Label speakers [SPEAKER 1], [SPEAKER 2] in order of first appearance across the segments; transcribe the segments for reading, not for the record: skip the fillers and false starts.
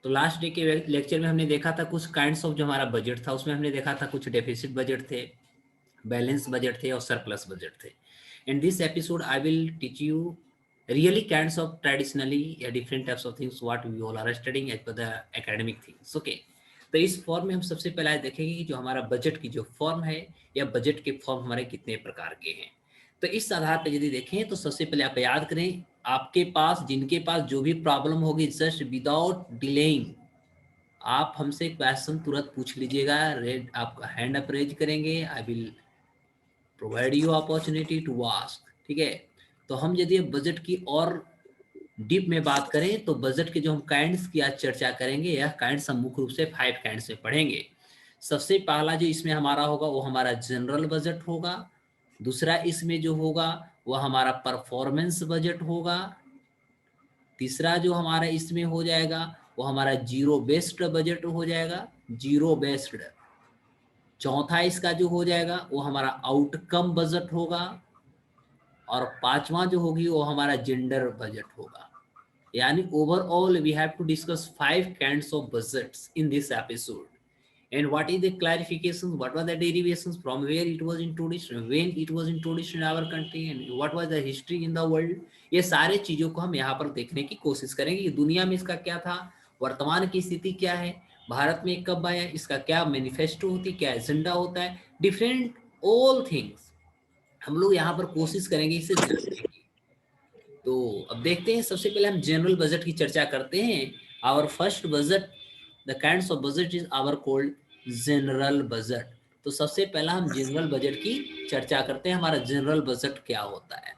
[SPEAKER 1] तो last day के lecture में हमने देखा था कुछ काइंड्स ऑफ जो हमारा बजट था, उसमें हमने देखा था कुछ डेफिसिट बजट थे, बैलेंस बजट थे और सरप्लस बजट थे. In this episode, I will teach you really kinds of traditionally different types of things what we all are studying as per the academic things. Okay. तो इस form में हम सबसे पहले आज देखेंगे कि जो हमारा बजट की जो फॉर्म है या बजट के फॉर्म हमारे कितने प्रकार के हैं. तो इस आधार पर यदि देखें तो सबसे पहले आप याद करें, आपके पास जिनके पास जो भी प्रॉब्लम होगी जस्ट विदाउट डिलेइंग आप हमसे क्वेश्चन तुरंत पूछ लीजिएगा. रेड आपका हैंड अप रेज करेंगे, I will provide you opportunity to ask. ठीक है. तो हम यदि बजट की और डीप में बात करें तो बजट के जो हम काइंड्स की आज चर्चा करेंगे, यह काइंड्स हम मुख्य रूप से 5 काइंड्स में पढ़ेंगे. सबसे पहला जो इसमें हमारा होगा वो हमारा जनरल बजट होगा. दूसरा इसमें जो होगा वो हमारा परफॉर्मेंस बजट होगा. तीसरा जो हमारा इसमें हो जाएगा वो हमारा जीरो बेस्ड बजट हो जाएगा, जीरो बेस्ड. चौथा इसका जो हो जाएगा वो हमारा आउटकम बजट होगा. और पांचवा जो होगी वो हमारा जेंडर बजट होगा. यानी overall we have to discuss 5 kinds of budgets in this episode. And what is the clarifications, what were the derivations, from where it was introduced, when it was introduced in our country, and what was the history in the world. ये सारे चीज़ों को हम यहाँ पर देखने की कोशिश करेंगे कि दुनिया में इसका क्या था, वर्तमान की स्थिति क्या है, भारत में कब आया, इसका क्या मैनिफेस्टो होती, क्या एजेंडा होता है, डिफरेंट ऑल थिंग्स हम लोग यहाँ पर कोशिश करेंगे इसे जानने की. तो अब देखते हैं, सबसे पहले हम जनरल बजट की चर्चा करते हैं. Our first budget, the kinds of budget is our called general budget. तो सबसे पहला हम जनरल बजट की चर्चा करते हैं. हमारा जनरल बजट क्या होता है,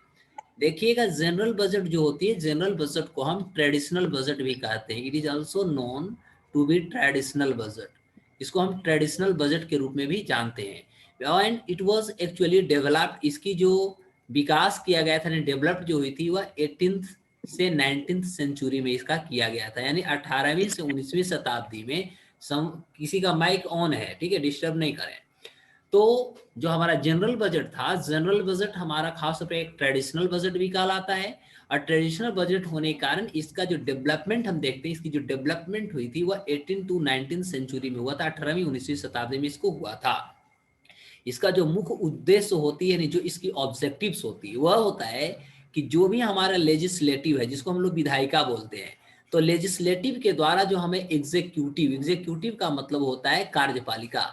[SPEAKER 1] देखिएगा. जनरल बजट जो होती है, जनरल बजट को हम ट्रेडिशनल बजट भी कहते हैं. It is also known to be traditional budget. इसको हम ट्रेडिशनल बजट के रूप में भी जानते हैं. And it was actually developed, इसकी जो विकास किया गया था, डेवलप्ड जो हुई थी वह 18th से 19th सेंचुरी में इसका किया गया था. यानी 18वीं से 19वीं शताब्दी में. किसी का माइक ऑन है, ठीक है, डिस्टर्ब नहीं करें. तो जो हमारा जनरल बजट था, जनरल बजट हमारा खास तौर पे एक ट्रेडिशनल बजट भी कहलाता है. और ट्रेडिशनल बजट होने के कारण इसका जो डेवलपमेंट हम देखते हैं, इसकी जो डेवलपमेंट हुई थी वह 18 to 19 सेंचुरी में हुआ था. 18वीं 19वीं शताब्दी में इसको हुआ था. इसका जो मुख्य उद्देश्य होती है, जो इसकी ऑब्जेक्टिव्स होती है, वह होता है कि जो भी हमारा लेजिस्लेटिव है, जिसको हम लोग विधायिका बोलते हैं, तो लेजिस्लेटिव के द्वारा जो हमें एग्जीक्यूटिव का मतलब होता है कार्यपालिका.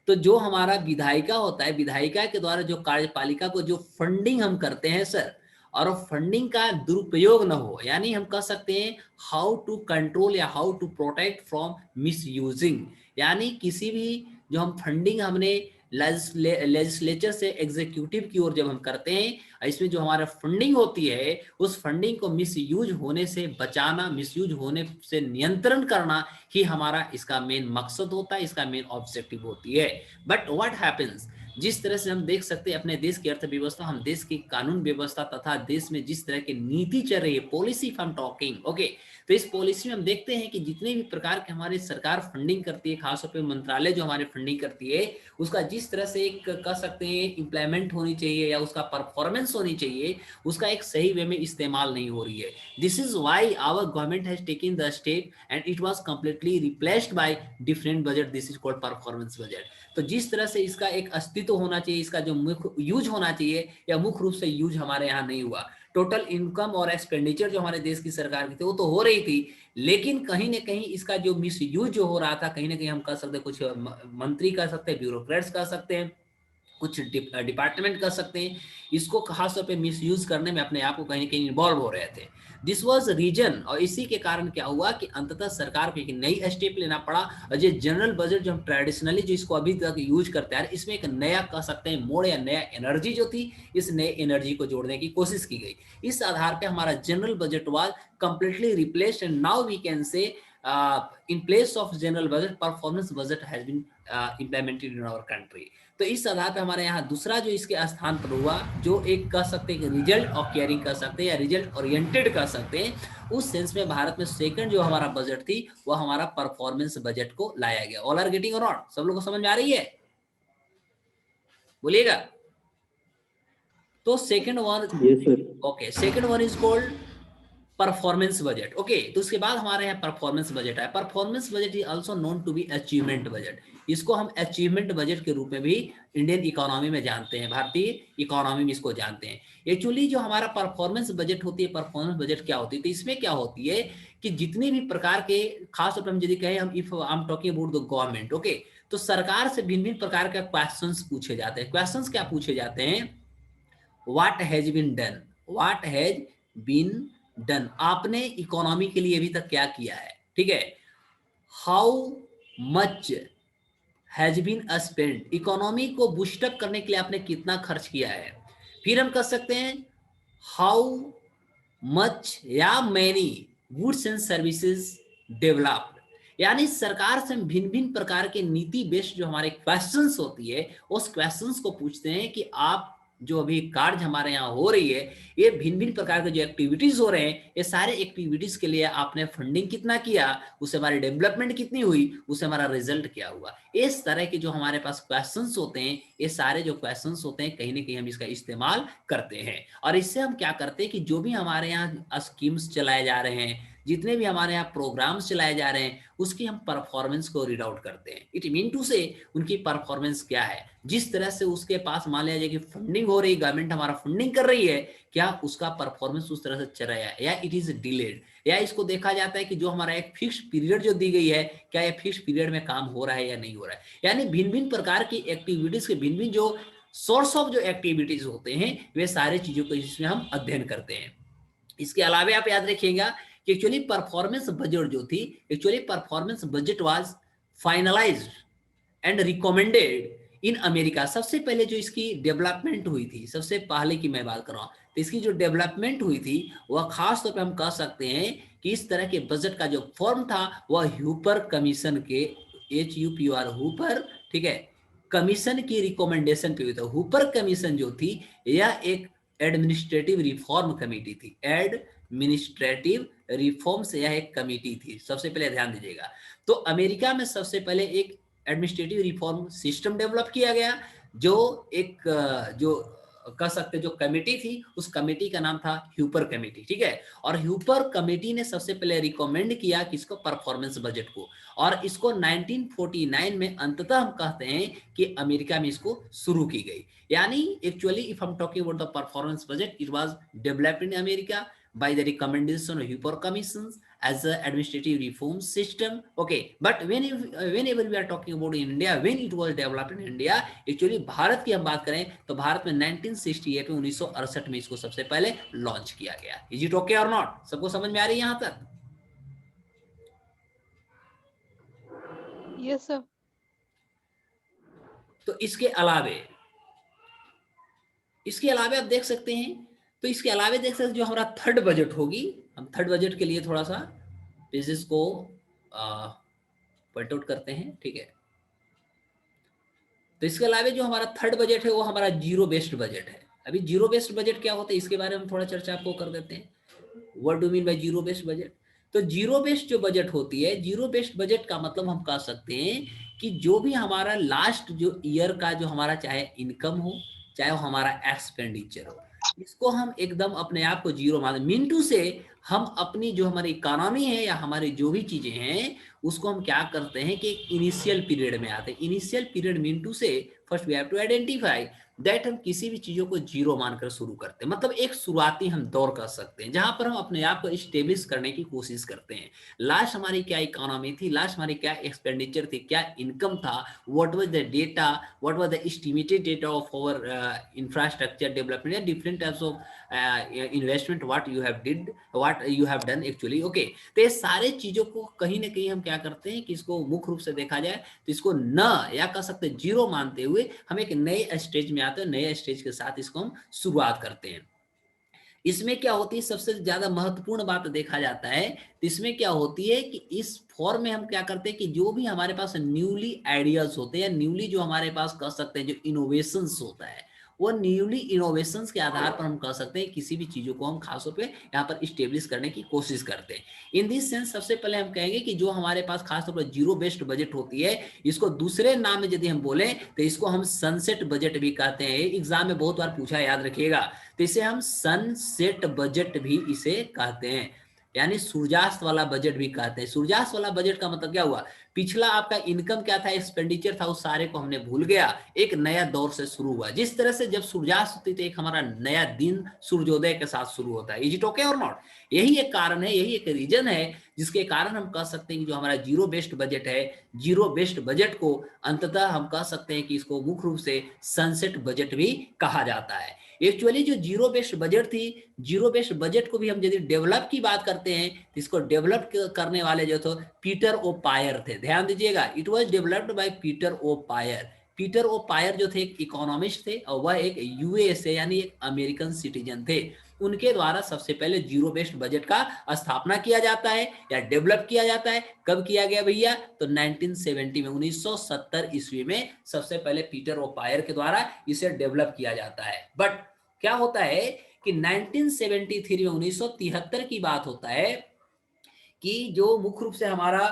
[SPEAKER 1] तो जो हमारा विधायिका होता है, विधायिका के द्वारा जो कार्यपालिका को जो फंडिंग हम करते हैं सर, और फंडिंग का दुरुपयोग न हो, यानी हम कह सकते हैं हाउ टू कंट्रोल या how to protect from misusing. यानी किसी भी जो हम फंडिंग हमने लेजिस्लेचर से एग्जीक्यूटिव की ओर जब हम करते हैं, इसमें जो हमारा फंडिंग होती है, उस फंडिंग को मिसयूज होने से बचाना, मिसयूज होने से नियंत्रण करना ही हमारा इसका मेन मकसद होता है, इसका मेन ऑब्जेक्टिव होती है. बट व्हाट हैपेंस, जिस तरह से हम देख सकते हैं अपने देश की अर्थव्यवस्था, हम देश की कानून व्यवस्था तथा देश में जिस तरह की नीति चल रही है, policy if I am talking, okay, तो इस पॉलिसी में हम देखते हैं कि जितने भी प्रकार के हमारी सरकार फंडिंग करती है, खासतौर पे मंत्रालय जो हमारे फंडिंग करती है, उसका जिस तरह से एक कह सकते हैं इम्प्लीमेंट होनी चाहिए या उसका परफॉर्मेंस होनी चाहिए, उसका एक सही वे में इस्तेमाल नहीं हो रही है. This is why our government has taken the step and it was completely replaced by different budget. This is called performance budget. तो जिस तरह से इसका एक अस्तित्व होना चाहिए, इसका जो मुख्य यूज होना चाहिए, या मुख्य रूप से यूज हमारे यहाँ नहीं हुआ. टोटल इनकम और एक्सपेंडिचर जो हमारे देश की सरकार की थी वो तो हो रही थी, लेकिन कहीं ना कहीं इसका जो मिस यूज जो हो रहा था, कहीं ना कहीं हम कह सकते हैं, कुछ मंत्री कह सकते हैं, ब्यूरोक्रेट्स कह सकते हैं, कुछ डिपार्टमेंट कर सकते हैं, इसको खास तौर पे मिसयूज करने में अपने आप को कहीं ना कहीं इन्वॉल्व हो रहे थे. This was reason. और इसी के कारण क्या हुआ कि अंततः सरकार को एक नई स्टेप लेना पड़ा. और ये जनरल बजट जो हम ट्रेडिशनली जो इसको अभी तक यूज करते हैं, इसमें एक नया कह सकते हैं मोड़ या नया एनर्जी जो थी, इस नए एनर्जी को जोड़ने की कोशिश की गई. इस आधार पर हमारा general budget was completely replaced and now we can say in place of general budget, performance budget has been implemented in our country. तो इस आधार पे हमारे यहाँ दूसरा जो इसके स्थान पर हुआ, जो एक कह सकते हैं कि रिजल्ट ऑफ केयरिंग कह सकते हैं या रिजल्ट ओरिएंटेड कह सकते हैं, उस सेंस में भारत में सेकंड जो हमारा बजट थी वो हमारा परफॉर्मेंस बजट को लाया गया. ऑल आर गेटिंग और नॉट? सब लोगों को समझ में आ रही है? बोलिएगा. तो second one, okay, second one is called performance budget. Okay, तो उसके बाद हमारे यहाँ परफॉर्मेंस बजट है। Performance budget is also known to be achievement budget. इसको हम अचीवमेंट बजट के रूप में भी इंडियन इकोनॉमी में जानते हैं, भारतीय इकोनॉमी में इसको जानते हैं। एक्चुअली जो हमारा परफॉर्मेंस बजट होती है, परफॉर्मेंस बजट क्या होती है, तो इसमें क्या होती है कि जितने भी प्रकार के, खास तौर पर हम यदि कहें, हम if I am talking about the government, okay, तो सरकार से भिन्न भिन्न प्रकार के क्वेश्चंस पूछे जाते हैं। क्वेश्चंस क्या पूछे जाते हैं? What has been done, what has been done, आपने इकोनॉमी के लिए अभी तक क्या किया है, ठीक है। How much has been spend, economy को बूस्टअप करने के लिए आपने कितना खर्च किया है। फिर हम कह सकते हैं हाउ मच या many goods and services developed, यानी सरकार से भिन्न भिन्न प्रकार के नीति बेस्ड जो हमारे क्वेश्चंस होती है, उस क्वेश्चंस को पूछते हैं कि आप जो अभी कार्य हमारे यहाँ हो रही है, ये भिन्न भिन्न प्रकार के जो एक्टिविटीज हो रहे हैं, ये सारे एक्टिविटीज के लिए आपने फंडिंग कितना किया, उससे हमारी डेवलपमेंट कितनी हुई, उससे हमारा रिजल्ट क्या हुआ। इस तरह के जो हमारे पास क्वेश्चंस होते हैं, ये सारे जो क्वेश्चंस होते हैं, कहीं ना कहीं हम इसका इस्तेमाल करते हैं। और इससे हम क्या करते हैं कि जो भी हमारे यहाँ स्कीम्स चलाए जा रहे हैं, जितने भी हमारे यहाँ प्रोग्राम्स चलाए जा रहे हैं, उसकी हम परफॉर्मेंस को रीड आउट करते हैं। इट मीन टू से उनकी परफॉर्मेंस क्या है, जिस तरह से उसके पास मान लिया जाए कि फंडिंग हो रही, गवर्नमेंट हमारा फंडिंग कर रही है, क्या उसका परफॉर्मेंस उस तरह से चल रहा है या इट इज डिलेड, या इसको देखा जाता है कि जो हमारा एक फिक्स पीरियड जो दी गई है, क्या ये फिक्स पीरियड में काम हो रहा है या नहीं हो रहा है। यानी भिन्न भिन्न प्रकार की एक्टिविटीज के भिन्न भिन्न जो सोर्स ऑफ जो एक्टिविटीज होते हैं, वे सारी चीजों को इसमें हम अध्ययन करते हैं। इसके अलावा आप याद रखिएगा कि एक्चुअली परफॉर्मेंस बजट जो थी, actually performance budget was finalised and recommended in America. सबसे पहले जो इसकी डेवलपमेंट हुई थी, सबसे पहले की मैं बात कर रहा हूँ, तो इसकी जो डेवलपमेंट हुई थी वह खास तौर पे हम कह सकते हैं कि इस तरह के बजट का जो फॉर्म था वह ह्यूपर कमीशन के, HUPR हुपर, ठीक है, कमीशन की रिकमेंडेशन पे हुई था। हुपर कमीशन जो थी यह एक एडमिनिस्ट्रेटिव रिफॉर्म कमेटी थी, एडमिनिस्ट्रेटिव रिफॉर्म्स यह एक कमेटी थी। सबसे पहले ध्यान दीजिएगा, तो अमेरिका में सबसे पहले एक एडमिनिस्ट्रेटिव रिफॉर्म सिस्टम डेवलप किया गया, जो एक जो कह सकते जो कमेटी थी, उस कमेटी का नाम था ह्यूपर कमेटी, ठीक है। और ह्यूपर कमेटी ने सबसे पहले रिकमेंड किया किसको, परफॉर्मेंस बजट को, और इसको 1949 में अंततः हम कहते हैं कि अमेरिका में इसको शुरू की गई। यानी एक्चुअली इफ हम talking about the performance budget, it was developed in America by the recommendation of Hooper commissions as an administrative reform system. Okay, but whenever we are talking about India, when it was developed in India, actually Bharat की हम बात करें तो भारत में 1968 में 1968 में इसको सबसे पहले लॉन्च किया गया। Is it okay or not? सबको समझ में आ रही है यहाँ तक?
[SPEAKER 2] Yes, sir.
[SPEAKER 1] तो इसके अलावे आप देख सकते हैं, तो इसके अलावे देख सकते हैं जो हमारा थर्ड बजट होगी, हम थर्ड बजट के लिए थोड़ा सा पेजेस को पॉइंट आउट करते हैं, ठीक है। तो इसके अलावे जो हमारा थर्ड बजट है वो हमारा जीरो बेस्ड बजट है। अभी जीरो बेस्ड बजट क्या होता है इसके बारे में थोड़ा चर्चा आपको कर देते हैं। What do mean by zero based budget? तो जीरो बेस्ड जो बजट होती है, जीरो बेस्ड बजट का मतलब हम कह सकते हैं कि जो भी हमारा लास्ट जो ईयर का जो हमारा चाहे इनकम हो, चाहे वो हमारा एक्सपेंडिचर हो, इसको हम एकदम अपने आप को जीरो मान, मिनटू से हम अपनी जो हमारी इकोनॉमी है या हमारी जो भी चीजें हैं उसको हम क्या करते हैं कि इनिशियल पीरियड में आते हैं। Initial period mean to say first we have to identify that हम किसी भी चीजों को जीरो मानकर शुरू करते हैं, मतलब एक शुरुआती हम दौर कर सकते हैं जहां पर हम अपने आप को स्टेब्लिश करने की कोशिश करते हैं। लास्ट हमारी क्या इकोनॉमी थी, लास्ट हमारी क्या एक्सपेंडिचर थी, क्या इनकम था, what was the data, what was the estimated data of our infrastructure development या different types of investment, what you have did, what you have done actually. Okay, तो ये सारे चीजों को कहीं ना कहीं हम क्या करते हैं कि इसको मुख्य रूप से देखा जाए तो इसको न या कह सकते जीरो मानते हुए हम एक नए स्टेज में आते हैं, नए स्टेज के साथ इसको हम शुरुआत करते हैं। इसमें क्या होती है, सबसे ज्यादा महत्वपूर्ण बात देखा जाता है तो इसमें क्या होती है कि इस फॉर्म में हम क्या करते हैं कि जो भी हमारे पास न्यूली आइडियाज होते हैं, न्यूली जो हमारे पास कह सकते हैं जो इनोवेशंस होता है, वो न्यूली इनोवेशंस के आधार पर हम कह सकते हैं किसी भी चीजों को हम खासतौर पे यहाँ पर इस्टेब्लिश करने की कोशिश करते हैं। इन दिस सेंस सबसे पहले हम कहेंगे कि जो हमारे पास खासतौर पर जीरो बेस्ड बजट होती है, इसको दूसरे नाम में यदि हम बोले तो इसको हम सनसेट बजट भी कहते हैं। एग्जाम में बहुत बार पूछा, याद रखिएगा। तो इसे हम सनसेट बजट भी इसे कहते हैं। यानी सूर्यास्त वाला बजट भी कहते हैं। सूर्यास्त वाला बजट का मतलब क्या हुआ, पिछला आपका इनकम क्या था, एक्सपेंडिचर था, उस सारे को हमने भूल गया, एक नया दौर से शुरू हुआ। जिस तरह से जब सूर्यास्त होती है तो एक हमारा नया दिन सूर्योदय के साथ शुरू होता है। इज इट ओके और नॉट? यही एक कारण है, यही एक रीजन है जिसके कारण हम कह सकते हैं कि जो हमारा जीरो बेस्ड बजट है, जीरो बेस्ड बजट को अंततः हम कह सकते हैं कि इसको मुख्य रूप से सनसेट बजट भी कहा जाता है। एक्चुअली जो जीरो बेस्ड बजट थी, जीरो बेस्ड बजट को भी हम यदि डेवलप की बात करते हैं तो इसको डेवलप करने वाले जो थे पीटर ओ पायर थे। ध्यान दीजिएगा, it was developed by Peter O Pyhrr. Peter O Pyhrr जो थे एक इकोनॉमिस्ट थे और वह एक यूएसए यानी एक अमेरिकन सिटीजन थे। उनके द्वारा सबसे पहले जीरो बेस्ड बजट का स्थापना किया जाता है या डेवलप किया जाता है। कब किया गया भैया? तो 1970 में, 1970 ईस्वी में सबसे पहले पीटर ओ पायर के द्वारा इसे डेवलप किया जाता है। बट क्या होता है कि 1973 में, 1973 की बात होता है कि जो मुख्य रूप से हमारा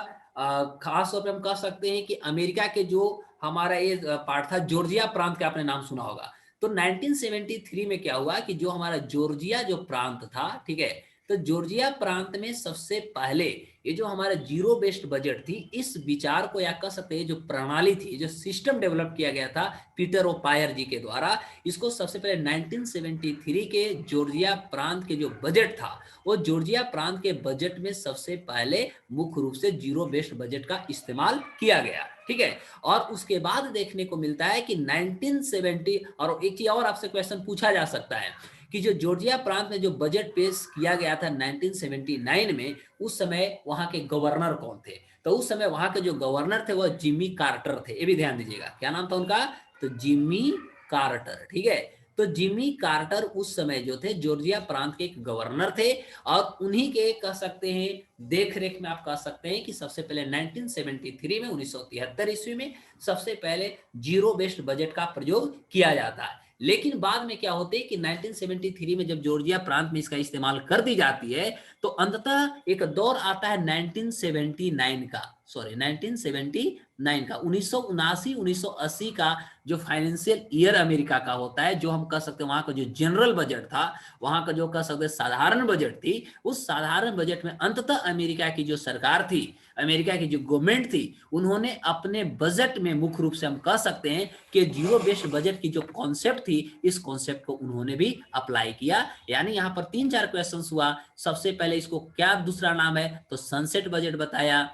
[SPEAKER 1] खास तौर पे हम कह सकते हैं कि अमेरिका के जो हमारा ये पार्ट था जॉर्जिया प्रांत का, आपने नाम सुना होगा। तो 1973 में क्या हुआ कि जो हमारा जॉर्जिया जो प्रांत था, ठीक है, तो जॉर्जिया प्रांत में सबसे पहले ये जो हमारा जीरो बेस्ड बजट थी, इस विचार को या कह सकते हैं जो प्रणाली थी, जो सिस्टम डेवलप किया गया था पीटर ओ पायर जी के द्वारा, इसको सबसे पहले 1973 के जॉर्जिया प्रांत के जो बजट था, वो जॉर्जिया प्रांत के बजट में सबसे पहले मुख्य रूप से जीरो बेस्ड बजट का इस्तेमाल किया गया। ठीक है, और उसके बाद देखने को मिलता है कि 1970, और एक चीज और आपसे क्वेश्चन पूछा जा सकता है कि जो जॉर्जिया प्रांत में जो बजट पेश किया गया था 1979 में, उस समय वहां के गवर्नर कौन थे? तो उस समय वहां के जो गवर्नर थे वह जिम्मी कार्टर थे। ये भी ध्यान दीजिएगा, क्या नाम था उनका? तो जिम्मी कार्टर। ठीक है, तो जिम्मी कार्टर उस समय जो थे जॉर्जिया प्रांत के एक गवर्नर थे, और उन्हीं के कह सकते हैं देख रेख में आप कह सकते हैं कि सबसे पहले 1973 में, 1973 ईस्वी में सबसे पहले जीरो बेस्ड बजट का प्रयोग किया जाता है। लेकिन बाद में क्या होते है कि 1973 में जब जॉर्जिया प्रांत में इसका इस्तेमाल कर दी जाती है, तो अंततः एक दौर आता है 1979 का, सॉरी 1979 का, 1979 1980 का जो फाइनेंशियल ईयर अमेरिका का होता है, जो हम कह सकते हैं वहां का जो जनरल बजट था, वहां का जो कह सकते हैं साधारण बजट थी, उस साधारण बजट में अंततः अमेरिका की जो सरकार थी, अमेरिका की जो गवर्नमेंट थी, उन्होंने अपने बजट में मुख्य रूप से हम कह सकते हैं कि जीरो बेस्ड बजट की जो कॉन्सेप्ट थी, इस कॉन्सेप्ट को उन्होंने भी अप्लाई किया। यानी यहाँ पर 3-4 क्वेश्चंस हुआ। सबसे पहले इसको क्या दूसरा नाम है? तो सनसेट बजट बताया।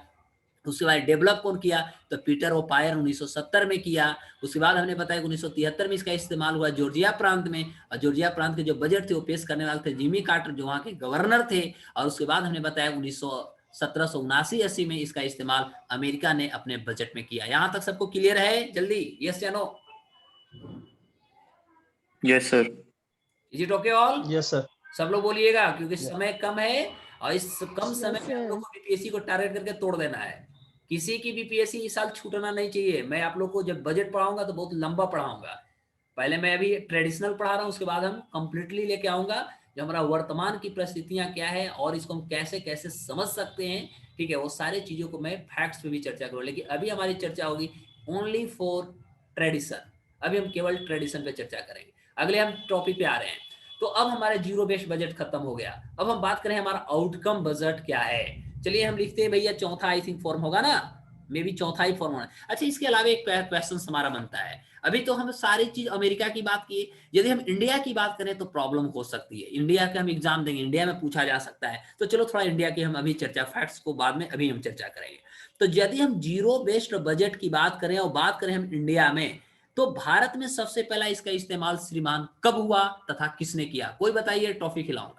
[SPEAKER 1] उसके बाद डेवलप कौन किया? तो पीटर ओ पायर 1970 में किया। उसके बाद हमने बताया 1973 में इसका इस्तेमाल हुआ जॉर्जिया प्रांत में, और जॉर्जिया प्रांत के जो बजट थे वो पेश करने वाले थे जिमी कार्टर, जो वहाँ के गवर्नर थे। और उसके बाद हमने बताया 1779-80 में इसका इस्तेमाल अमेरिका ने अपने बजट में किया। यहां तक सबको क्लियर है? जल्दी यस या no?
[SPEAKER 2] Yes sir.
[SPEAKER 1] Is it okay all?
[SPEAKER 3] Yes sir.
[SPEAKER 1] सब लोग बोलिएगा, क्योंकि समय कम है और इस कम समय
[SPEAKER 4] Yes,
[SPEAKER 1] में हम लोग
[SPEAKER 4] sir.
[SPEAKER 1] को बीपीएससी को टारगेट करके तोड़ देना है। किसी की बीपीएससी इस साल छूटना नहीं चाहिए। मैं आप लोग को जब बजट पढ़ाऊंगा तो बहुत लंबा पढ़ाऊंगा। पहले मैं अभी ट्रेडिशनल पढ़ा रहा हूँ, उसके बाद हम कंप्लीटली लेके आऊंगा जो हमारा वर्तमान की परिस्थितियां क्या है और इसको हम कैसे कैसे समझ सकते हैं। ठीक है, वो सारी चीजों को मैं फैक्ट्स पे भी चर्चा करूँ, लेकिन अभी हमारी चर्चा होगी ओनली फॉर ट्रेडिशन। अभी हम केवल ट्रेडिशन पे चर्चा करेंगे। अगले हम टॉपिक पे आ रहे हैं। तो अब हमारा जीरो बेस्ड बजट खत्म हो गया। अब हम बात करें हमारा आउटकम बजट क्या है। चलिए हम लिखते हैं भैया, चौथा आई थिंक फॉर्म होगा ना, मे बी चौथा ही फॉर्म होना। अच्छा, इसके अलावा एक क्वेश्चन हमारा बनता है। अभी तो हम सारी चीज अमेरिका की बात किए, यदि हम इंडिया की बात करें तो प्रॉब्लम हो सकती है। इंडिया का हम एग्जाम देंगे, इंडिया में पूछा जा सकता है, तो चलो थोड़ा इंडिया की हम अभी चर्चा, फैक्ट्स को बाद में अभी हम चर्चा करेंगे। तो यदि हम जीरो बेस्ड बजट की बात करें और बात करें हम इंडिया में, तो भारत में सबसे पहला इसका इस्तेमाल श्रीमान कब हुआ तथा किसने किया? कोई बताइए, टॉफी खिलाऊंगा।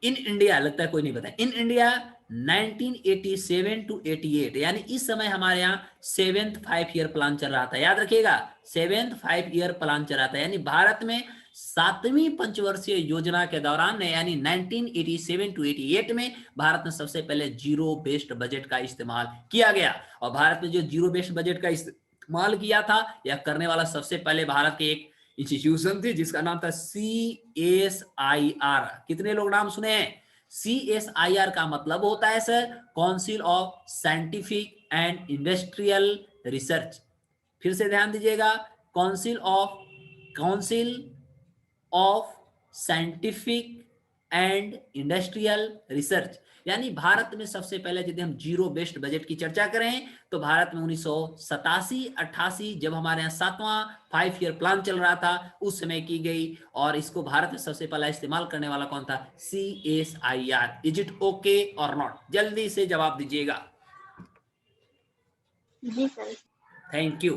[SPEAKER 1] इन इंडिया, लगता है कोई नहीं बताया। इन इंडिया 1987 to 88, यानी इस समय हमारे यहाँ 7th 5 ईयर प्लान चल रहा था। याद रखिएगा, 7th 5 ईयर प्लान चल रहा था, यानी भारत में 7वीं पंचवर्षीय योजना के दौरान, यानी 1987 to 88 में भारत में सबसे पहले जीरो बेस्ड बजट का इस्तेमाल किया गया। और भारत में जो जीरो बेस्ड बजट का इस्तेमाल किया था, यह करने वाला सबसे पहले भारत के एक इंस्टीट्यूशन थी जिसका नाम था CSIR। कितने लोग नाम सुने हैं? CSIR का मतलब होता है sir council of scientific and industrial research. फिर से ध्यान दीजिएगा, council of scientific and industrial research. यानी भारत में सबसे पहले यदि हम जीरो बेस्ड बजट की चर्चा करें तो भारत में 1987-88 जब हमारे यहाँ 7वां 5 ईयर प्लान चल रहा था उस समय की गई, और इसको भारत में सबसे पहला इस्तेमाल करने वाला कौन था? CSIR। इज इट ओके और नॉट? जल्दी से जवाब दीजिएगा।
[SPEAKER 2] जी सर।
[SPEAKER 1] Thank you.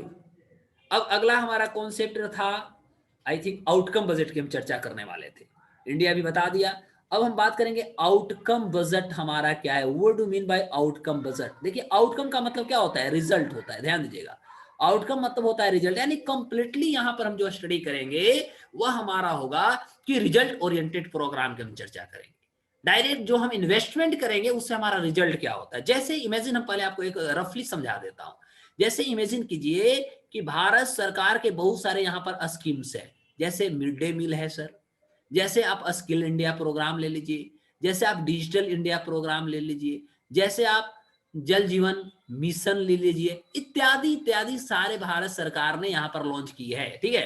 [SPEAKER 1] अब अगला हमारा कॉन्सेप्ट था, आई थिंक आउटकम बजट की हम चर्चा करने वाले थे। इंडिया भी बता दिया। अब हम बात करेंगे आउटकम बजट हमारा क्या है। What do mean by outcome budget? देखिए आउटकम का मतलब क्या होता है? रिजल्ट होता है, ध्यान दीजिएगा। आउटकम मतलब होता है रिजल्ट, यानी कंप्लीटली यहां पर हम जो स्टडी करेंगे वह हमारा होगा कि रिजल्ट ओरिएंटेड प्रोग्राम की हम चर्चा करेंगे। डायरेक्ट जो हम इन्वेस्टमेंट करेंगे उससे हमारा रिजल्ट क्या होता है। जैसे इमेजिन, हम पहले आपको एक रफली समझा देता हूं। जैसे इमेजिन कीजिए कि भारत सरकार के बहुत सारे यहाँ पर स्कीम्स है, जैसे मिड डे मील है सर, जैसे आप स्किल इंडिया प्रोग्राम ले लीजिए, जैसे आप डिजिटल इंडिया प्रोग्राम ले लीजिए, जैसे आप जल जीवन मिशन ले लीजिए, इत्यादि इत्यादि सारे भारत सरकार ने यहाँ पर लॉन्च की है। ठीक है।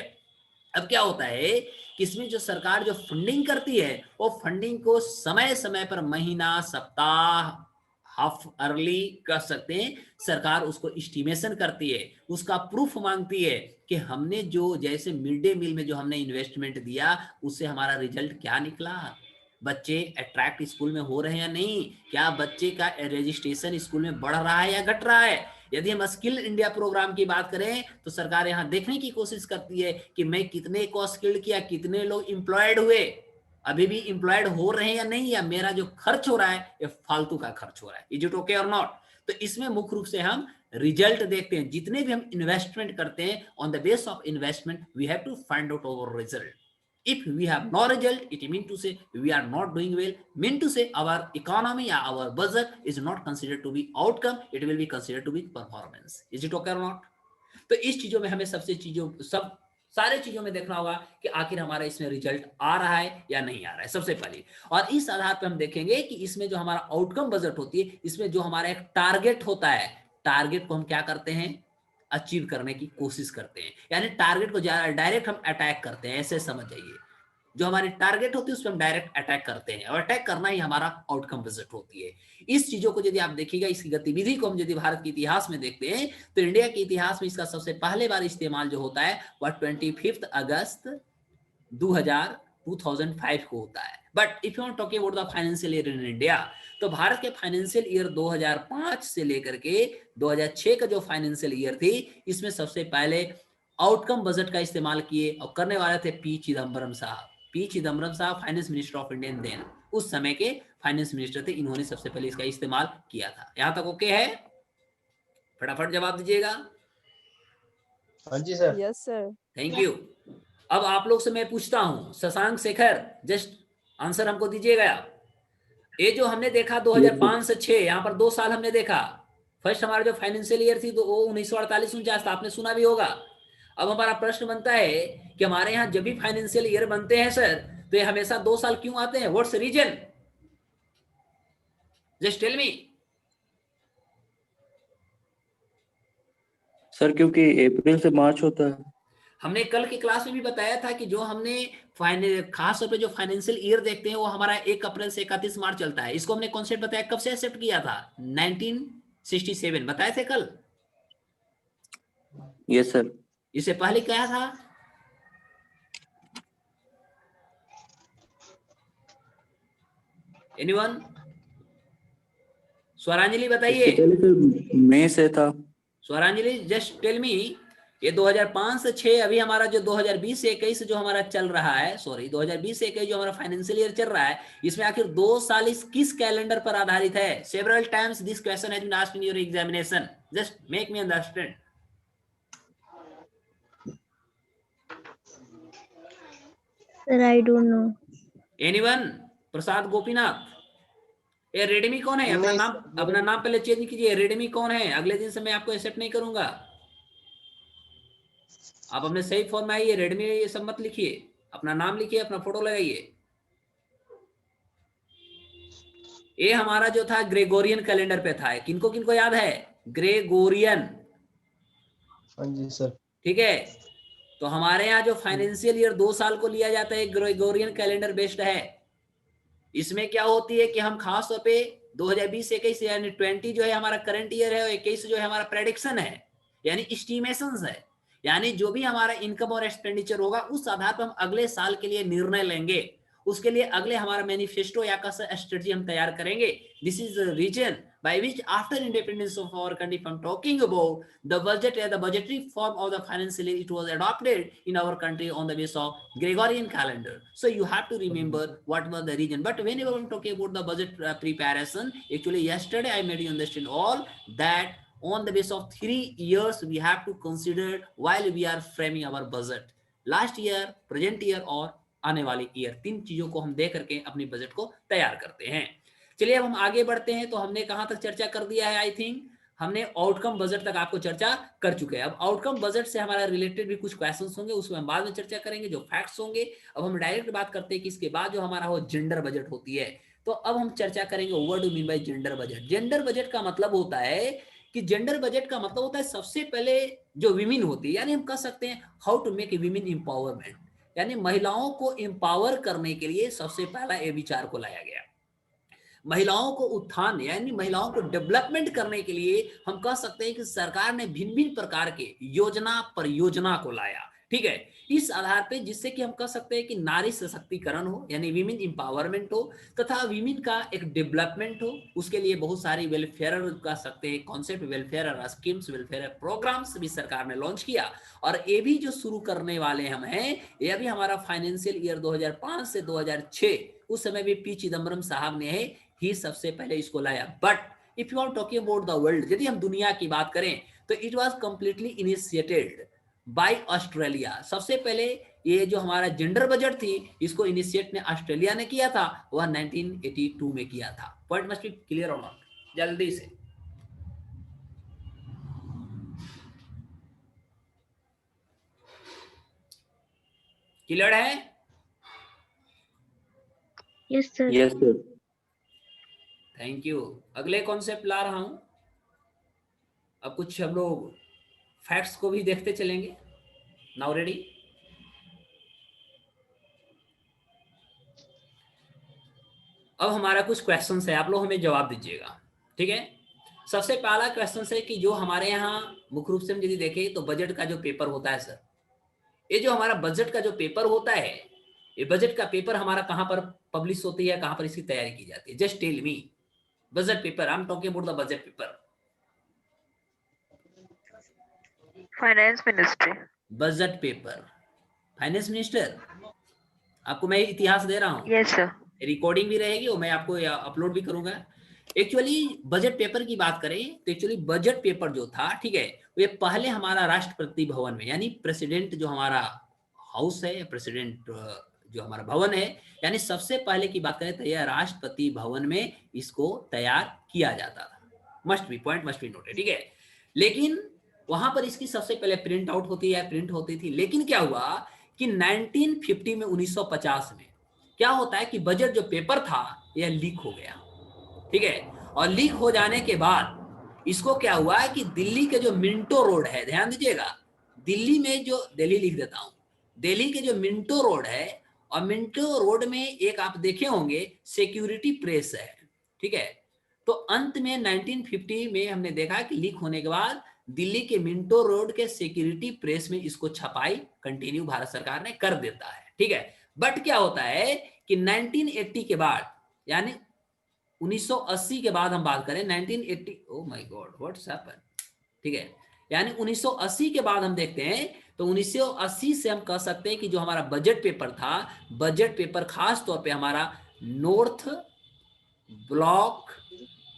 [SPEAKER 1] अब क्या होता है कि इसमें जो सरकार जो फंडिंग करती है वो फंडिंग को समय समय पर, महीना, सप्ताह, हाफ अर्ली कर सकते हैं, सरकार उसको एस्टिमेशन करती है, उसका प्रूफ मांगती है कि हमने जो, जैसे मिड डे मील में जो हमने इन्वेस्टमेंट दिया उससे हमारा रिजल्ट क्या निकला, बच्चे अट्रैक्ट स्कूल में हो रहे हैं या नहीं, क्या बच्चे का रजिस्ट्रेशन स्कूल में बढ़ रहा है या घट रहा है। यदि हम स्किल इंडिया प्रोग्राम की बात करें तो सरकार यहां देखने की कोशिश करती है कि मैं कितने को स्किल्ड किया, कितने लोग इंप्लॉयड हुए, अभी भी इंप्लॉयड हो रहे हैं या नहीं, या मेरा जो खर्च हो रहा है ये फालतू का खर्च हो रहा है। इज इट ओके और नॉट? तो इसमें मुख्य रूप से हम रिजल्ट देखते हैं। जितने भी हम इन्वेस्टमेंट करते हैं, on the base of investment we have to find out our result. If we have no result, it means to say we are not doing well, mean to say our economy or our budget is not considered to be outcome, it will be considered to be performance. Is it okay or not? तो इस चीजों में हमें सब सारे चीजों में देखना होगा कि आखिर हमारा इसमें रिजल्ट आ रहा है या नहीं आ रहा है, सबसे पहले। और इस आधार पर हम देखेंगे कि इसमें जो हमारा आउटकम बजट होती है, इसमें जो हमारा एक टारगेट होता है, टारगेट को हम क्या करते हैं? अचीव करने की कोशिश करते हैं। यानी टारगेट को डायरेक्ट हम अटैक करते हैं, ऐसे समझ जाइए। जो हमारी टारगेट होती है उस पर हम डायरेक्ट अटैक करते हैं, और अटैक करना ही हमारा आउटकम बजट होती है। इस चीजों को यदि आप देखिएगा, इसकी गतिविधि को हम यदि भारत के इतिहास में देखते हैं तो इंडिया के इतिहास में इसका सबसे पहले बार इस्तेमाल जो होता है वह 25 अगस्त 2005 को होता है। But if you are talking about the financial year in India, तो भारत के फाइनेंशियल ईयर 2005 से लेकर के 2006 का जो फाइनेंशियल ईयर थी, इसमें सबसे पहले आउटकम बजट का इस्तेमाल किए और करने वाले थे पी चिदम्बरम साहब। पी चिदम्बरम साहब finance minister of Indian then, उस समय के फाइनेंस मिनिस्टर थे, इन्होंने सबसे पहले इसका इस्तेमाल किया था। यहां तक ओके है? फटाफट जवाब दीजिएगा।
[SPEAKER 3] हाँ जी sir.
[SPEAKER 2] Yes sir.
[SPEAKER 1] Thank you. अब आप लोग से मैं पूछता हूं, शशांक शेखर, जस्ट आंसर हमको दीजिएगा। ये जो हमने देखा 2005 से 6, यहाँ पर 2 साल हमने देखा। फर्स्ट हमारा जो फाइनेंशियल ईयर थी तो वो 1948-49 था, आपने सुना भी होगा। अब हमारा प्रश्न बनता है कि हमारे यहाँ जब भी फाइनेंशियल ईयर बनते हैं सर, तो ये हमेशा 2 साल क्यों आते हैं? What's reason? Just tell me.
[SPEAKER 4] Sir क्योंकि अप्रैल से मार्च होता है।
[SPEAKER 1] हमने कल की क्लास में भी बताया था कि जो हमने खास तौर पे जो फाइनेंशियल ईयर देखते हैं वो हमारा 1 अप्रैल से 31 मार्च चलता है। इसको हमने कॉन्सेप्ट बताया, कब से एक्सेप्ट किया था? 1967 बताए थे कल।
[SPEAKER 4] Yes sir.
[SPEAKER 1] इससे पहले क्या था? एनीवन? स्वरांजलि बताइए।
[SPEAKER 4] पहले सर मई से था।
[SPEAKER 1] Swaranjali just tell me. ये 2005 से 6, अभी हमारा जो 2020 से 21 जो हमारा चल रहा है, सॉरी 2020 से 21 जो हमारा फाइनेंशियल ईयर चल रहा है, इसमें आखिर 2 साल इस किस कैलेंडर पर आधारित है? Several times this question has been asked in your examination, just make me understand.
[SPEAKER 2] Sir I don't know.
[SPEAKER 1] Anyone? Prasad Gopinath? ये रेडमी कौन है? अपना नाम पहले चेंज कीजिए। रेडमी कौन है? अगले दिन से मैं आपको एक्सेप्ट नहीं करूंगा। आप अपने सही फॉर्म में आइए, रेडमी ये सब मत लिखिए, अपना नाम लिखिए, अपना फोटो लगाइए। ये हमारा जो था ग्रेगोरियन कैलेंडर पे था। किनको किनको याद है? ग्रेगोरियन।
[SPEAKER 3] हाँ जी सर।
[SPEAKER 1] ठीक है। तो हमारे यहाँ जो फाइनेंशियल ईयर 2 साल को लिया जाता है ग्रेगोरियन कैलेंडर बेस्ड है। इसमें क्या होती है कि हम खास तौर पे 2020-21 यानी 20 जो है हमारा करंट ईयर है और 21 जो है हमारा प्रेडिक्शन है, यानी एस्टिमेशंस है, यानी जो भी हमारा इनकम और एक्सपेंडिचर होगा उस आधार पर हम अगले साल के लिए निर्णय लेंगे, उसके लिए अगले हमारा मैनिफेस्टो या का स्ट्रेटजी हम तैयार करेंगे। This is the reason by which after independence of our country, if I'm talking about the budget and the budgetary form of the financial year, it was adopted in our country on the basis of Gregorian calendar. So you have to remember what was the reason. But whenever I'm talking about the budget preparation, actually yesterday I made you understand all that on the basis of 3 years we have to consider while we are framing our budget. Last year, present year और आने वाले year, 3 चीजों को हम देख करके अपनी budget को तैयार करते हैं। चलिए अब हम आगे बढ़ते हैं। तो हमने कहां तक चर्चा कर दिया है? आई थिंक हमने आउटकम बजट तक आपको चर्चा कर चुके हैं। अब आउटकम बजट से हमारा रिलेटेड भी कुछ क्वेश्चंस होंगे, उसमें हम बाद में चर्चा करेंगे, जो फैक्ट्स होंगे। अब हम डायरेक्ट बात करते हैं कि इसके बाद जो हमारा हो जेंडर बजट होती है। तो अब हम चर्चा करेंगे what do mean by gender budget. Gender budget का मतलब होता है कि जेंडर बजट का मतलब होता है सबसे पहले जो विमेन होती है, यानी हम कह सकते हैं how to make a women empowerment, यानी महिलाओं को एम्पावर करने के लिए सबसे पहला ये विचार को लाया गया। महिलाओं को उत्थान यानी महिलाओं को डेवलपमेंट करने के लिए हम कह सकते हैं कि सरकार ने भिन्न भिन्न प्रकार के योजना परियोजना को लाया, ठीक है, इस आधार पे, जिससे कि हम कह सकते हैं कि नारी सशक्तिकरण हो, यानी विमेन एम्पावरमेंट हो, तथा विमेन का एक डेवलपमेंट हो। उसके लिए बहुत सारी वेलफेयर कह सकते हैं concept, welfare schemes, welfare programmes भी सरकार ने लॉन्च किया। और ये भी जो शुरू करने वाले हम हैं, ये भी हमारा फाइनेंशियल ईयर 2005 से 2006, उस समय भी पी चिदम्बरम साहब ने ही सबसे पहले इसको लाया। But if you are talking about the world, यदि हम दुनिया की बात करें तो it was completely initiated by Australia. सबसे पहले ये जो हमारा जेंडर बजट थी, इसको इनिशिएट ने ऑस्ट्रेलिया ने किया था, वह 1982 में किया था। पॉइंट मस्ट बी क्लियर और नॉट? जल्दी से क्लियर है?
[SPEAKER 2] Yes, sir.
[SPEAKER 4] Yes sir.
[SPEAKER 1] Thank you. अगले कॉन्सेप्ट ला रहा हूं। अब कुछ हम लोग फैक्ट्स को भी देखते चलेंगे। Now ready? अब हमारा कुछ क्वेश्चन है, आप लोग हमें जवाब दीजिएगा, ठीक है। सबसे पहला क्वेश्चन है कि जो हमारे यहाँ मुख्य रूप से हम यदि देखें तो बजट का जो पेपर होता है सर, ये जो हमारा बजट का जो पेपर होता है, ये बजट का पेपर हमारा कहाँ पर पब्लिश होती है, कहाँ पर इसकी तैयारी की जाती है? Just tell me. Budget paper, I am talking about the budget paper.
[SPEAKER 5] Finance ministry.
[SPEAKER 1] Budget paper, finance minister. आपको मैं इतिहास दे रहा हूँ,
[SPEAKER 5] यस सर।
[SPEAKER 1] रिकॉर्डिंग भी रहेगी और मैं आपको अपलोड भी करूंगा। एक्चुअली बजट पेपर की बात करें तो एक्चुअली बजट पेपर जो था, ठीक है, ये पहले हमारा राष्ट्रपति भवन में, यानी प्रेसिडेंट जो हमारा हाउस है, प्रेसिडेंट जो हमारा भवन है, यानी सबसे पहले की बात करें तो यह राष्ट्रपति भवन में इसको तैयार किया जाता था। Must be, point must be noted, ठीक है। लेकिन वहां पर इसकी सबसे पहले प्रिंट आउट होती है, प्रिंट होती थी। लेकिन क्या हुआ कि 1950 में, 1950 में क्या होता है कि बजट जो पेपर था यह लीक हो गया, ठीक है। और लीक हो जाने के बाद इसको क्या हुआ है कि दिल्ली के जो मिंटो रोड है, ध्यान दीजिएगा, दिल्ली में जो, दिल्ली लिख देता हूं, दिल्ली के जो मिंटो रोड है, और मिंटो रोड में एक आप देखे होंगे सिक्योरिटी प्रेस है, ठीक है। तो अंत में 1950 में हमने देखा कि लीक होने के बाद दिल्ली के मिंटो रोड के सिक्योरिटी प्रेस में इसको छपाई कंटिन्यू भारत सरकार ने कर देता है, ठीक है। बट क्या होता है कि 1980 के बाद, यानी 1980 के बाद हम बात करें 1980, oh my God what's happened, ठीक है, यानी 1980 के बाद हम देखते हैं तो 1980 से हम कह सकते हैं कि जो हमारा बजट पेपर था, बजट पेपर खास तौर पे हमारा नॉर्थ ब्लॉक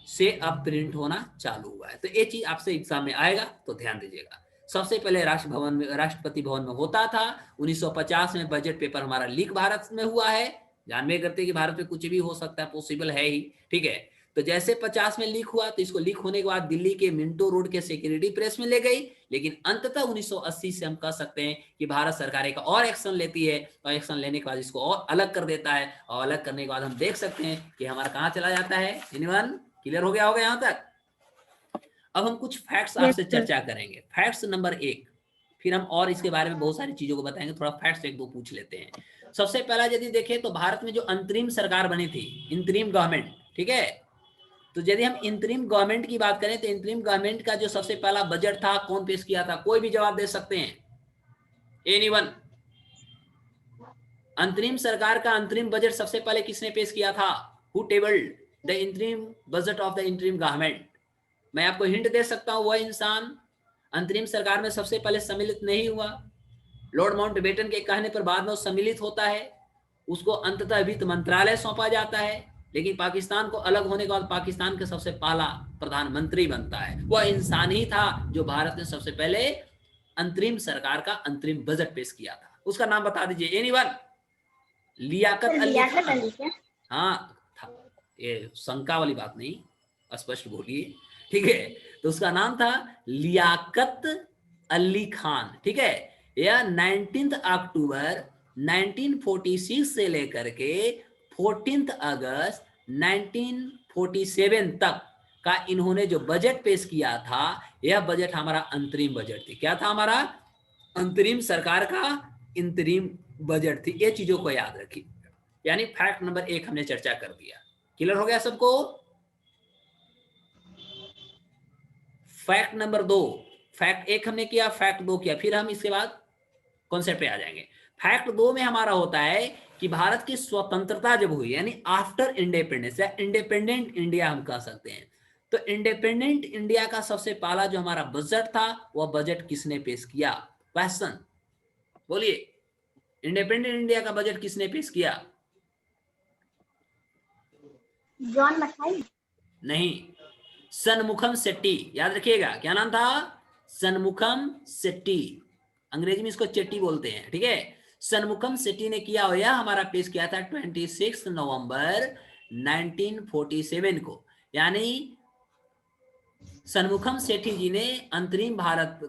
[SPEAKER 1] से अब प्रिंट होना चालू हुआ है। तो ये चीज आपसे एग्जाम में आएगा तो ध्यान दीजिएगा। सबसे पहले राष्ट्रपति भवन में होता था। 1950 में बजट पेपर हमारा लीक भारत में हुआ है। जानवे करते कि भारत में कुछ भी हो सकता है, पॉसिबल है ही, ठीक है। तो जैसे 50 में लीक हुआ तो इसको लीक होने के बाद दिल्ली के मिंटो रोड के सिक्योरिटी प्रेस में ले गई। लेकिन अंततः 1980 से हम कह सकते हैं कि भारत सरकार एक और एक्शन लेती है, और एक्शन लेने के बाद इसको और अलग कर देता है, और अलग करने के बाद हम देख सकते हैं कि हमारा कहाँ चला जाता है। एनीवन क्लियर हो गया होगा यहाँ तक? अब हम कुछ फैक्ट्स आपसे चर्चा करेंगे। फैक्ट्स नंबर 1, फिर हम और इसके बारे में बहुत सारी चीजों को बताएंगे, थोड़ा फैक्ट्स एक दो पूछ लेते हैं। सबसे पहला यदि देखें तो भारत में जो अंतरिम सरकार बनी थी, इंतरिम गवर्नमेंट, ठीक है, तो यदि हम इंतरिम गवर्नमेंट की बात करें तो इंतरिम गवर्नमेंट का जो सबसे पहला बजट था कौन पेश किया था? कोई भी जवाब दे सकते हैं, एनीवन। अंतरिम सरकार का अंतरिम बजट सबसे पहले किसने पेश किया था? Who tabled the interim budget of the interim government? मैं आपको हिंट दे सकता हूं, वह इंसान अंतरिम सरकार में सबसे पहले सम्मिलित नहीं हुआ। लॉर्ड माउंटबेटन के कहने पर बाद में वो सम्मिलित होता है, उसको अंततः वित्त मंत्रालय सौंपा जाता है, लेकिन पाकिस्तान को अलग होने के बाद पाकिस्तान का सबसे पहला प्रधानमंत्री बनता है। वह इंसान ही था जो भारत ने सबसे पहले अंतरिम सरकार का अंतरिम बजट पेश किया था। उसका नाम बता दीजिए, एनीवन? लियाकत अली खान। हाँ, ये शंका वाली बात नहीं, स्पष्ट बोलिए, ठीक है। तो उसका नाम था लियाकत अली खान, ठीक है। यह 19 अक्टूबर 1946 से लेकर के 14 अगस्त 1947 तक का इन्होंने जो बजट पेश किया था, यह बजट हमारा अंतरिम बजट थी। क्या था? हमारा अंतरिम सरकार का इंतरिम बजट थी। ये चीजों को याद रखिए। यानी फैक्ट नंबर 1 हमने चर्चा कर दिया। क्लियर हो गया सबको? फैक्ट नंबर 2, फैक्ट 1 हमने किया, फैक्ट 2 किया, फिर हम इसके बाद कॉन्सेप्ट पे आ जाएंगे। फैक्ट 2 में हमारा होता है कि भारत की स्वतंत्रता जब हुई, यानी आफ्टर इंडिपेंडेंस या इंडिपेंडेंट इंडिया हम कह सकते हैं, तो इंडिपेंडेंट इंडिया का सबसे पहला जो हमारा बजट था, वह बजट किसने पेश किया? क्वेश्चन बोलिए, इंडिपेंडेंट इंडिया का बजट किसने पेश किया?
[SPEAKER 2] जॉन मथाई?
[SPEAKER 1] नहीं, सनमुखम सेट्टी। याद रखिएगा, क्या नाम था? सनमुखम सेट्टी। अंग्रेजी में इसको चेट्टी बोलते हैं, ठीक है। सनमुखम सेट्टी ने किया हुआ हमारा पेश किया था 26 नवंबर 1947 को। यानी सनमुखम सेट्टी जी ने अंतरिम भारत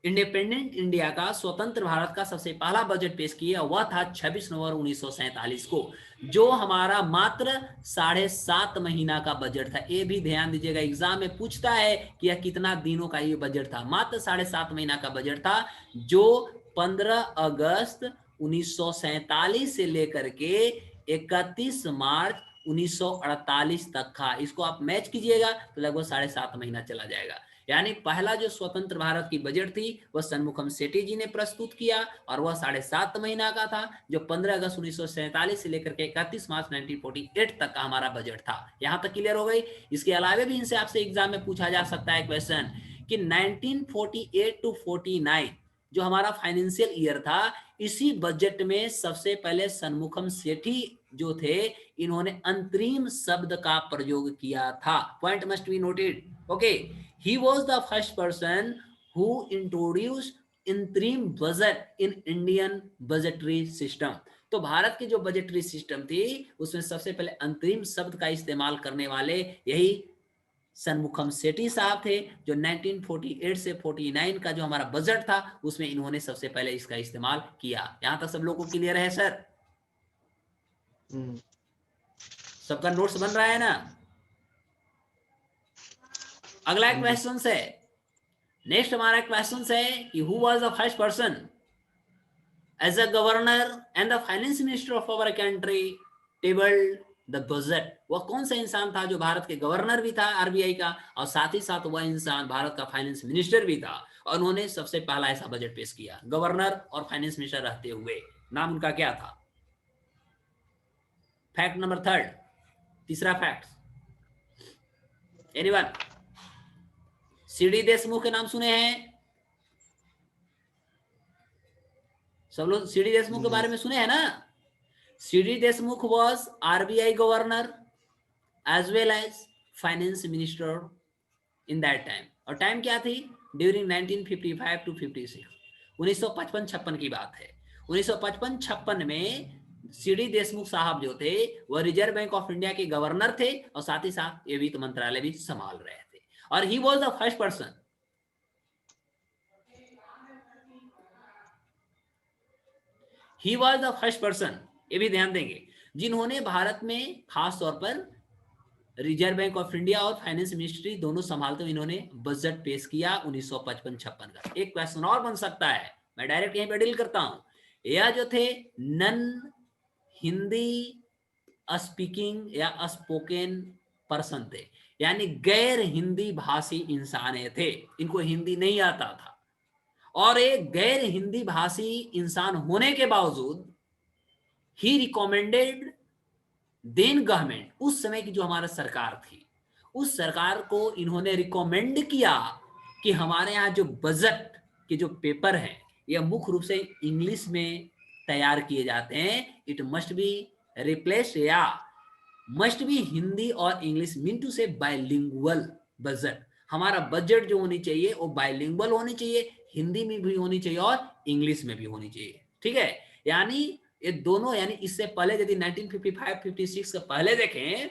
[SPEAKER 1] इंडिपेंडेंट इंडिया का, स्वतंत्र भारत का सबसे पहला बजट पेश किया, वह था 26 नवंबर 1947 को, जो हमारा मात्र 7.5 महीना का बजट था। ये भी ध्यान दीजिएगा, एग्जाम में पूछता है कि यह कितना दिनों का ये बजट था। मात्र 7.5 महीना का बजट था, जो 15 अगस्त 1947 से लेकर के 31 मार्च 1948 तक था। इसको आप मैच कीजिएगा तो लगभग 7.5 महीना चला जाएगा। यानी पहला जो स्वतंत्र भारत की बजट थी वह सनमुखम सेट्टी जी ने प्रस्तुत किया, और वह 7.5 महीना का था, जो 15 अगस्त 1947 से लेकर के 31 मार्च 1948 तक का हमारा बजट था। यहां तक क्लियर हो गई। इसके अलावा भी इनसे आपसे एग्जाम में पूछा जा सकता है क्वेश्चन कि 1948 to 49 जो हमारा फाइनेंशियल ईयर था, इसी बजट में सबसे पहले सनमुखम सेट्टी जो थे, इन्होंने अंतरिम शब्द का प्रयोग किया था। Point must be noted, okay. He was the first person who introduced interim budget in Indian budgetary system. तो भारत की जो बजटरी सिस्टम थी उसमें सबसे पहले अंतरिम शब्द का इस्तेमाल करने वाले यही सनमुखम सेट्टी साहब थे, जो 1948 से 49 का जो हमारा बजट था उसमें इन्होंने सबसे पहले इसका इस्तेमाल किया। यहां तक सब लोगों को क्लियर है सर? सबका नोट्स बन रहा है ना? अगला क्वेश्चन है, नेक्स्ट हमारा क्वेश्चन है कि who was the first person as a governor and the finance minister of our country tabled the budget? वह कौन सा इंसान था जो भारत के गवर्नर भी था आरबीआई का, और साथ ही साथ वह इंसान भारत का फाइनेंस मिनिस्टर भी था, और उन्होंने सबसे पहला ऐसा बजट पेश किया गवर्नर और फाइनेंस मिनिस्टर रहते हुए? नाम उनका क्या था? फैक्ट नंबर 3, तीसरा फैक्ट, एनीवन? सीडी देशमुख के नाम सुने हैं सब लोग? सीडी देशमुख के बारे में सुने हैं ना? CD Deshmukh was RBI governor as well as finance minister in that time. और टाइम क्या थी? ड्यूरिंग 1955 to 56, 1955-56 की बात है। 1955-56 में सीडी देशमुख साहब जो थे वह रिजर्व बैंक ऑफ इंडिया के गवर्नर थे, और साथ ही साथ ये वित्त मंत्रालय भी संभाल रहे थे। और he was the first person, he was the first person, ये भी ध्यान देंगे, जिन्होंने भारत में खास तौर पर रिजर्व बैंक ऑफ इंडिया और फाइनेंस मिनिस्ट्री दोनों संभालते हुए इन्होंने बजट पेश किया 1955-56 का। एक क्वेश्चन और बन सकता है, मैं डायरेक्ट यहीं पे डील करता हूं। यह जो थे नन हिंदी स्पीकिंग या स्पोकन पर्सन थे, यानी गैर हिंदी भाषी इंसान थे, इनको हिंदी नहीं आता था। और एक गैर हिंदी भाषी इंसान होने के बावजूद ही रिकमेंडेड देन गवर्नमेंट, उस समय की जो हमारा सरकार थी, उस सरकार को इन्होंने रिकमेंड किया कि हमारे यहाँ जो बजट के जो पेपर हैं यह मुख्य रूप से इंग्लिश में तैयार किए जाते हैं। इट मस्ट बी रिप्लेस या मस्ट बी हिंदी और इंग्लिश, मीन टू से बाइलिंगुअल बजट। हमारा बजट जो होनी चाहिए वो बाइलिंगुअल होनी चाहिए, हिंदी में भी होनी चाहिए और इंग्लिश में भी होनी चाहिए। ठीक है, यानी ये दोनों, यानी इससे पहले यदि 1955-56 से पहले देखें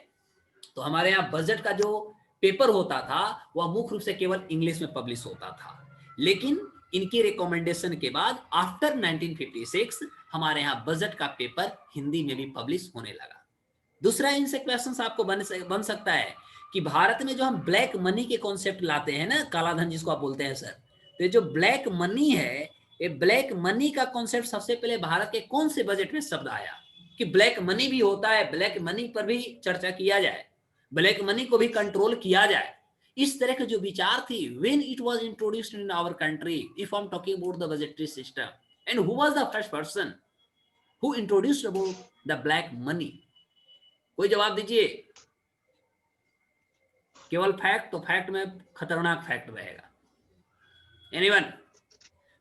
[SPEAKER 1] तो हमारे यहाँ बजट का जो पेपर होता था वह मुख्य रूप से केवल इंग्लिश में पब्लिश होता था। लेकिन इनकी रिकमेंडेशन के बाद आफ्टर 1956 हमारे यहाँ बजट का पेपर हिंदी में भी पब्लिश होने लगा। दूसरा इनसे क्वेश्चन आपको बन सकता है कि भारत में जो हम ब्लैक मनी के कॉन्सेप्ट लाते हैं ना, काला धन जिसको आप बोलते हैं सर, तो ये जो ब्लैक मनी है, ये ब्लैक मनी का कॉन्सेप्ट सबसे पहले भारत के कौन से बजट में शब्द आया कि ब्लैक मनी भी होता है, ब्लैक मनी पर भी चर्चा किया जाए, ब्लैक मनी को भी कंट्रोल किया जाए। इस तरह के जो विचार थी, when it was introduced in our country, if I'm talking about the budgetary system, and who was the first person who introduced about the black money? कोई जवाब दीजिए। केवल फैक्ट, तो फैक्ट में खतरनाक फैक्ट रहेगा। एनीवन?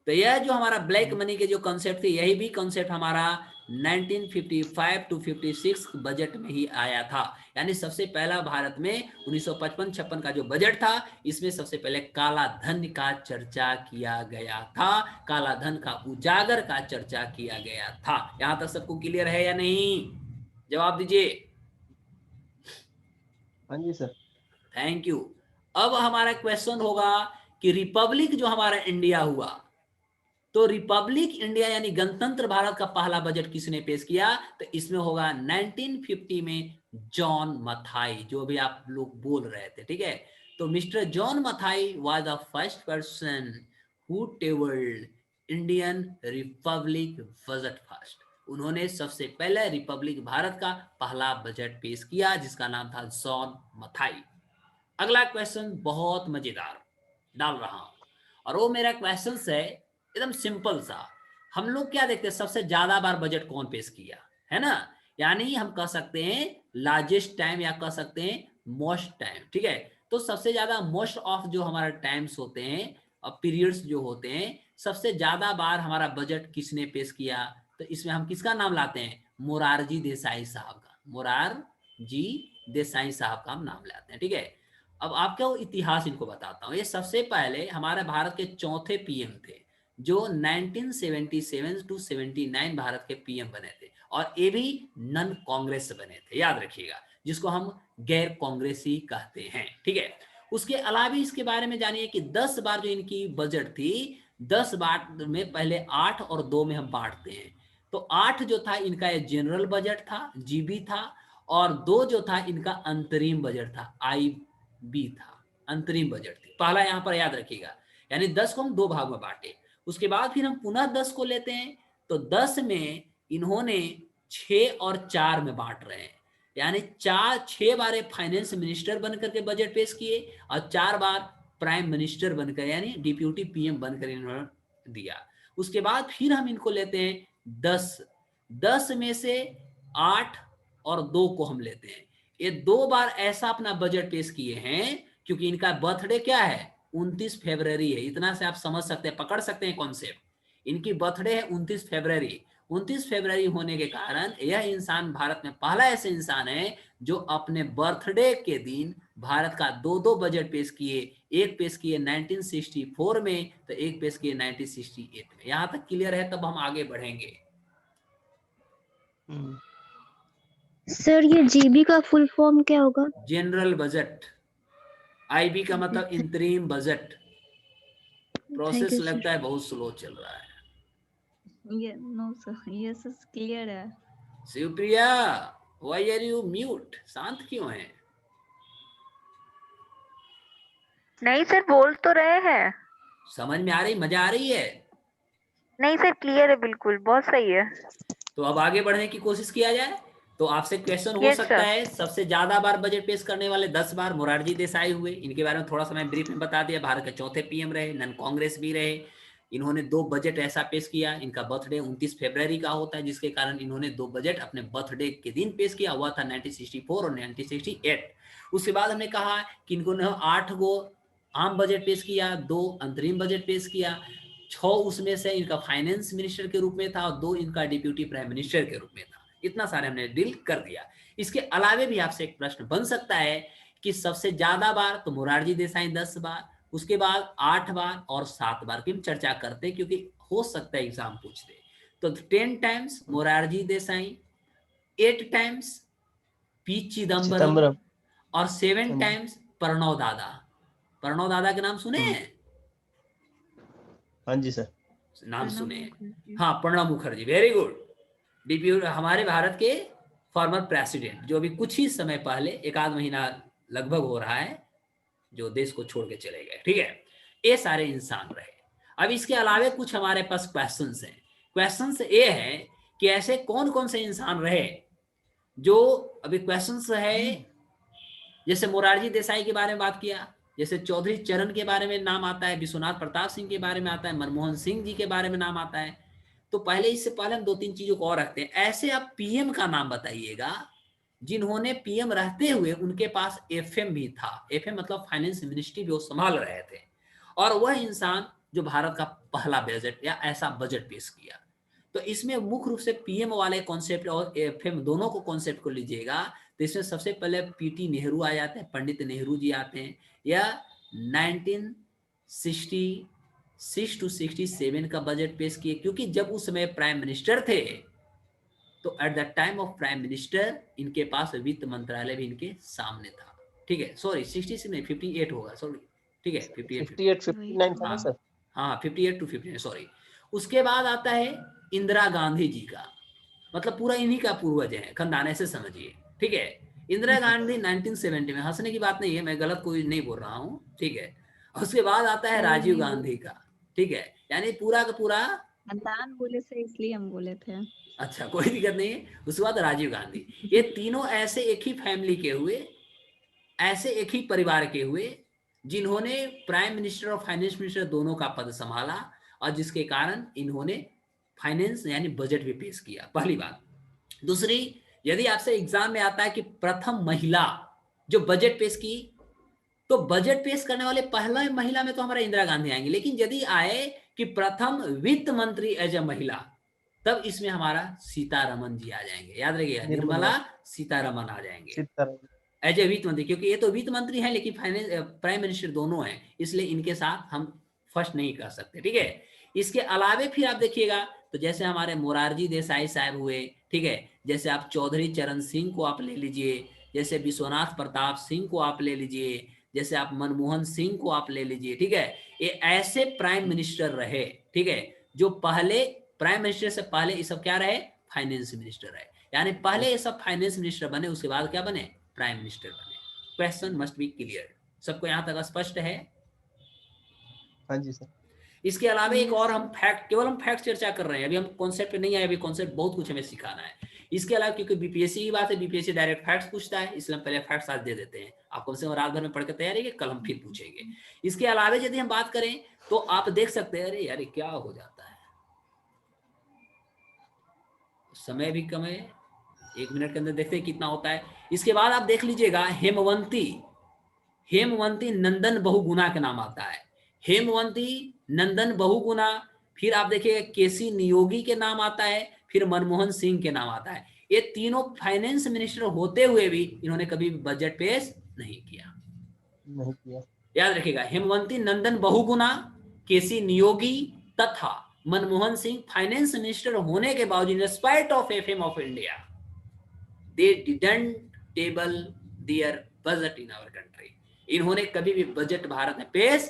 [SPEAKER 1] तो यह जो हमारा ब्लैक मनी के जो कॉन्सेप्ट थे, यही भी कॉन्सेप्ट हमारा 1955-56 बजट में ही आया था। यानी सबसे पहला भारत में 1955-56 का जो बजट था, इसमें सबसे पहले काला धन का चर्चा किया गया था, काला धन का उजागर का चर्चा किया गया था। यहां तक सबको क्लियर है या नहीं? जवाब दीजिए।
[SPEAKER 3] हाँ जी सर।
[SPEAKER 1] Thank you. अब हमारा क्वेश्चन होगा कि रिपब्लिक जो हमारा इंडिया हुआ, तो रिपब्लिक इंडिया यानी गणतंत्र भारत का पहला बजट किसने पेश किया? तो इसमें होगा 1950 में जॉन मथाई, जो भी आप लोग बोल रहे थे। ठीक है, तो mister John Mathai was the first person who tabled Indian Republic budget first. उन्होंने सबसे पहले रिपब्लिक भारत का पहला बजट पेश किया, जिसका नाम था जॉन मथाई। अगला क्वेश्चन बहुत मजेदार डाल रहा हूं, और वो मेरा क्वेश्चन है एकदम सिंपल सा। हम लोग क्या देखते हैं, सबसे ज्यादा बार बजट कौन पेश किया, है ना? यानी हम कह सकते हैं लार्जेस्ट टाइम या कह सकते हैं मोस्ट टाइम। ठीक है, तो सबसे ज्यादा मोस्ट ऑफ जो हमारा टाइम्स होते हैं और पीरियड्स जो होते हैं, सबसे ज्यादा बार हमारा बजट किसने पेश किया? तो इसमें हम किसका नाम लाते हैं? मोरारजी देसाई साहब का। मोरारजी देसाई साहब का हम नाम लाते हैं। ठीक है, अब आपका वो इतिहास इनको बताता हूँ। ये सबसे पहले हमारे भारत के चौथे पीएम थे, जो 1977 to 79 भारत के पीएम बने थे, और ये भी नन कांग्रेस से बने थे, याद रखिएगा, जिसको हम गैर कांग्रेसी कहते हैं। ठीक है, उसके अलावा इसके बारे में जानिए कि 10 बार जो इनकी बजट थी, 10 बार में पहले 8 और 2 में हम बांटते हैं। तो 8 जो था इनका जनरल बजट था, जीबी था, और 2 जो था इनका अंतरिम बजट था, आईबी था, अंतरिम बजट थी। पहला यहाँ पर याद रखिएगा, यानी 10 को हम 2 भाग में बांटे। उसके बाद फिर हम पुनः 10 को लेते हैं, तो 10 में इन्होंने 6 और 4 में बांट रहे हैं, यानी 6 बार फाइनेंस मिनिस्टर बनकर के बजट पेश किए, और 4 बार प्राइम मिनिस्टर बनकर यानी डिप्यूटी पीएम बनकर इन्होंने दिया। उसके बाद फिर हम इनको लेते हैं 10 में से 8 और 2 को हम लेते हैं। ये 2 बार ऐसा अपना बजट पेश किए हैं, क्योंकि इनका बर्थडे क्या है? 29 फरवरी है। इतना से आप समझ सकते हैं, पकड़ सकते हैं कॉन्सेप्ट। इनकी बर्थडे है 29 फरवरी। 29 फरवरी होने के कारण यह इंसान भारत में पहला ऐसा इंसान है जो अपने बर्थडे के दिन भारत का 2 बजट पेश किए। एक पेश किए 1964 में, तो एक पेश किए 1968 में। यहां तक क्लियर है? तब हम आगे बढ़ेंगे।
[SPEAKER 2] सर ये जीबी का फुल फॉर्म क्या होगा?
[SPEAKER 1] General budget. आईबी का मतलब इंतरिम बजट। प्रोसेस लगता है बहुत स्लो चल रहा है।
[SPEAKER 6] नो सर, ये सब क्लियर है।
[SPEAKER 1] Shivapriya, why are you mute? शांत क्यों है?
[SPEAKER 5] नहीं सर, बोल तो रहे हैं।
[SPEAKER 1] समझ में आ रही, मजा आ रही है?
[SPEAKER 5] नहीं सर, क्लियर है, बिल्कुल बहुत सही है।
[SPEAKER 1] तो अब आगे बढ़ने की कोशिश किया जाए। तो आपसे क्वेश्चन हो
[SPEAKER 5] Yes,
[SPEAKER 1] सकता
[SPEAKER 5] sir.
[SPEAKER 1] है, सबसे ज्यादा बार बजट पेश करने वाले 10 बार मोरारजी देसाई हुए। इनके बारे में थोड़ा सा मैं ब्रीफ में बता दिया। भारत के चौथे पीएम रहे, नन कांग्रेस भी रहे। इन्होंने 2 बजट ऐसा पेश किया। इनका बर्थडे 29 फरवरी का होता है, जिसके कारण इन्होंने 2 बजट अपने बर्थडे के दिन पेश किया। हुआ था 1964 और 1968। उसके बाद हमने कहा कि इन्होंने 8 गो आम बजट पेश किया, 2 अंतरिम बजट पेश किया, 6 उसमें से इनका फाइनेंस मिनिस्टर के रूप में था और 2 इनका डिप्यूटी प्राइम मिनिस्टर के रूप में था। इतना सारे हमने डील कर दिया। इसके अलावे भी आपसे एक प्रश्न बन सकता है कि सबसे ज्यादा बार तो मोरारजी देसाई 10 बार, उसके बाद 8 बार और 7 बार की हम चर्चा करते हैं, क्योंकि हो सकता है एग्जाम पूछते। तो 10 times Morarji Desai, 8 times P Chidambaram और 7 टाइम्स प्रणव दादा। प्रणव दादा के नाम सुने हैं?
[SPEAKER 3] हाँ जी सर।
[SPEAKER 1] नाम
[SPEAKER 6] प्रणब
[SPEAKER 1] सुने हैं?
[SPEAKER 6] मुखर्जी।
[SPEAKER 1] हाँ, Pranab Mukherjee, very good. Deputy हमारे भारत के फॉर्मर प्रेसिडेंट, जो अभी कुछ ही समय पहले, 1 आध महीना लगभग हो रहा है, जो देश को छोड़ के चले गए। ठीक है, ये सारे इंसान रहे। अब इसके अलावे कुछ हमारे पास क्वेश्चंस हैं। क्वेश्चंस ये है कि ऐसे कौन कौन से इंसान रहे जो, अभी क्वेश्चंस है, जैसे मोरारजी देसाई के बारे में बात किया, जैसे चौधरी चरण के बारे में नाम आता है, विश्वनाथ प्रताप सिंह के बारे में आता है, मनमोहन सिंह जी के बारे में नाम आता है। तो पहले, इससे पहले हम 2-3 चीजों को और रखते हैं। ऐसे आप पीएम का नाम बताइएगा जिन्होंने पीएम रहते हुए उनके पास एफएम भी था। एफएम मतलब फाइनेंस मिनिस्ट्री भी वो संभाल रहे थे, और वह इंसान जो भारत का पहला बजट या ऐसा बजट पेश किया। तो इसमें मुख्य रूप से पीएम वाले कॉन्सेप्ट और एफएम दोनों को कॉन्सेप्ट को लीजिएगा, तो इसमें सबसे पहले पीटी नेहरू आ जाते हैं, पंडित नेहरू जी आते हैं, या 1966 टू 67 का बजट पेश किए, क्योंकि जब उस समय प्राइम मिनिस्टर थे, तो at the time of prime minister इनके पास वित्त मंत्रालय भी इनके सामने था। ठीक है, सॉरी 66 नहीं, 58 होगा, सॉरी। ठीक है,
[SPEAKER 3] 58 59 था ना सर?
[SPEAKER 1] हाँ 58 टू 59, सॉरी। उसके बाद आता है इंदिरा गांधी जी का, मतलब पूरा इन्हीं का पूर्वज है, खानदान, ऐसे समझिए। ठीक है, इंदिरा गांधी 1970 में, हंसने की बात नहीं है, मैं गलत कोई नहीं बोल रहा हूँ। ठीक है, उसके बाद आता है राजीव गांधी का। ठीक है, यानी पूरा का पूरा,
[SPEAKER 6] खानदान बोले से इसलिए हम बोले थे।
[SPEAKER 1] अच्छा कोई दिक्कत नहीं है। उसके बाद राजीव गांधी। ये तीनों ऐसे एक ही फैमिली के हुए, ऐसे एक ही परिवार के हुए, जिन्होंने प्राइम मिनिस्टर और फाइनेंस मिनिस्टर दोनों का पद संभाला, और जिसके कारण इन्होंने फाइनेंस यानी बजट भी पेश किया। पहली बात। दूसरी, यदि आपसे एग्जाम में आता है कि प्रथम महिला जो बजट पेश की, तो बजट पेश करने वाले पहला महिला में तो हमारा इंदिरा गांधी आएंगे, लेकिन यदि आए कि प्रथम वित्त मंत्री एज ए महिला, तब इसमें हमारा सीतारमन जी आ जाएंगे। याद रखिएगा, निर्मला सीतारमन आ जाएंगे एज ए वित्त मंत्री, क्योंकि ये तो वित्त मंत्री है लेकिन फाइनेंस प्राइम मिनिस्टर दोनों हैं, इसलिए इनके साथ हम फर्स्ट नहीं कर सकते। ठीक है, इसके अलावे फिर आप देखिएगा, तो जैसे हमारे मोरारजी देसाई साहब हुए, ठीक है, जैसे आप चौधरी चरण सिंह को आप ले लीजिए, जैसे विश्वनाथ प्रताप सिंह को आप ले लीजिए, जैसे आप मनमोहन सिंह को आप ले लीजिए। ठीक है, ये ऐसे प्राइम मिनिस्टर रहे, ठीक है, जो पहले प्राइम मिनिस्टर से पहले ये सब क्या रहे, फाइनेंस मिनिस्टर रहे। यानी पहले ये सब फाइनेंस मिनिस्टर बने, उसके बाद क्या बने, प्राइम मिनिस्टर बने। Question must be clear. सबको यहां तक स्पष्ट है?
[SPEAKER 3] हाँ जी सर।
[SPEAKER 1] इसके अलावा एक और हम फैक्ट, केवल हम फैक्ट चर्चा कर रहे हैं, अभी हम कॉन्सेप्ट पे नहीं आए, अभी कॉन्सेप्ट बहुत कुछ हमें सिखाना है। इसके अलावा क्योंकि बीपीएससी की बात है, बीपीएससी डायरेक्ट फैक्ट्स पूछता है, इसलिए हम पहले फैक्ट्स आज दे देते हैं। आप कम से कम रात भर में पढ़ के तैयारी है, कल हम फिर पूछेंगे। इसके अलावा यदि हम बात करें तो आप देख सकते हैं, अरे यार क्या हो जाता है, समय भी कम है, 1 मिनट के अंदर देखते हैं कितना होता है। इसके बाद आप देख लीजिएगा, हेमवंती नंदन बहुगुणा के नाम आता है, हेमवंती नंदन बहुगुणा। फिर आप देखिएगा केसी नियोगी के नाम आता है, फिर मनमोहन सिंह के नाम आता है। ये तीनों फाइनेंस मिनिस्टर होते हुए भी इन्होंने कभी बजट पेश नहीं किया। याद रखिएगा, हेमवंती नंदन बहुगुणा, केसी नियोगी तथा मनमोहन सिंह फाइनेंस मिनिस्टर होने के बावजूद, in spite of FM of India, they didn't table their budget in our country. इन्होंने कभी भी बजट भारत में पेश